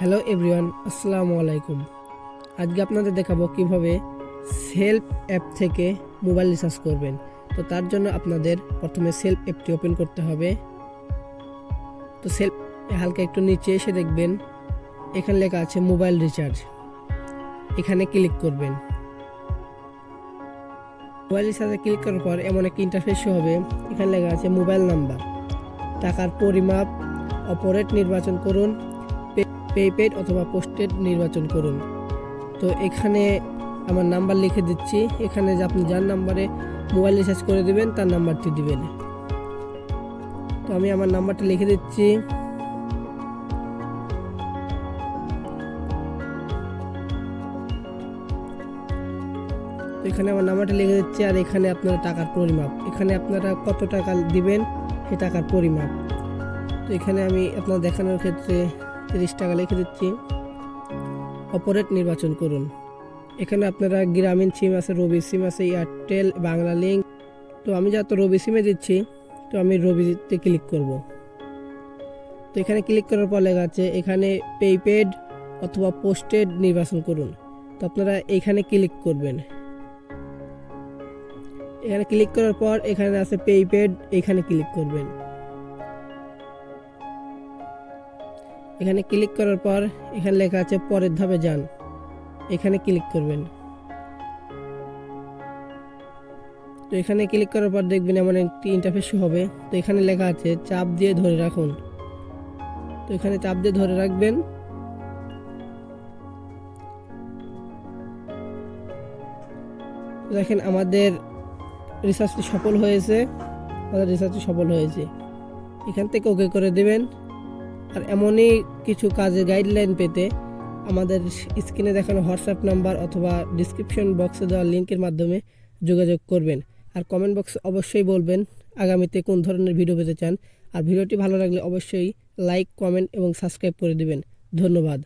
Hello everyone, আসসালামু আলাইকুম। আজকে আপনাদের দেখাবো কিভাবে সেলফ অ্যাপ থেকে মোবাইল রিচার্জ করবেন। তো তার জন্য আপনাদের প্রথমে সেলফ অ্যাপটি ওপেন করতে হবে। তো সেলফ হালকা একটু নিচে এসে দেখবেন এখানে লেখা আছে মোবাইল রিচার্জ, এখানে ক্লিক করবেন। মোবাইল রিচার্জে ক্লিক করার পর এমন একটা ইন্টারফেস হবে, এখানে লেখা আছে মোবাইল নাম্বার, টাকার পরিমাপ, অপারেট নির্বাচন করুন, প্রিপেড অথবা পোস্টপেড নির্বাচন করুন। তো এখানে আমার নাম্বার লিখে দিচ্ছি, এখানে যে আপনি যার নাম্বারে মোবাইল রিচার্জ করে দেবেন তার নাম্বারটি দিবেন। তো আমি আমার নাম্বারটা লিখে দিচ্ছি। তো এখানে আমার নাম্বারটা লিখে দিচ্ছি, আর এখানে আপনারা টাকার পরিমাপ, এখানে আপনারা কত টাকা দিবেন সেই টাকার পরিমাপ। তো এখানে আমি আপনার দেখানোর ক্ষেত্রে 30 টাকা লিখে দিচ্ছি। অপারেট নির্বাচন করুন, এখানে আপনারা গ্রামীণ সিম আছে, রবি সিম আছে, এয়ারটেল, বাংলা লিঙ্ক। তো আমি যত রবি সিমে দিচ্ছি, তো আমি রবিতে ক্লিক করব। তো এখানে ক্লিক করার পর লেখা আছে এখানে প্রিপেড অথবা পোস্টপেড নির্বাচন করুন। তো আপনারা এখানে ক্লিক করবেন। এখানে ক্লিক করার পর এখানে আছে প্রিপেড, এখানে ক্লিক করবেন। এখানে ক্লিক করার পর এখানে লেখা আছে পরের ধাপে যান, এখানে ক্লিক করবেন। তো এখানে ক্লিক করার পর দেখবেন এমন একটি ইন্টারফেস হবে। তো এখানে লেখা আছে চাপ দিয়ে ধরে রাখুন। তো এখানে চাপ দিয়ে ধরে রাখবেন। দেখেন আমাদের রিসার্চটি সফল হয়েছে, এখান থেকে ওকে করে দেবেন। আর এমনই কিছু কাজের গাইডলাইন পেতে আমাদের স্ক্রিনে দেখানো হোয়াটসঅ্যাপ নাম্বার অথবা ডিসক্রিপশন বক্সে দেওয়া লিঙ্কের মাধ্যমে যোগাযোগ করবেন। আর কমেন্ট বক্সে অবশ্যই বলবেন আগামীতে কোন ধরনের ভিডিও পেতে চান। আর ভিডিওটি ভালো লাগলে অবশ্যই লাইক, কমেন্ট এবং সাবস্ক্রাইব করে দিবেন। ধন্যবাদ।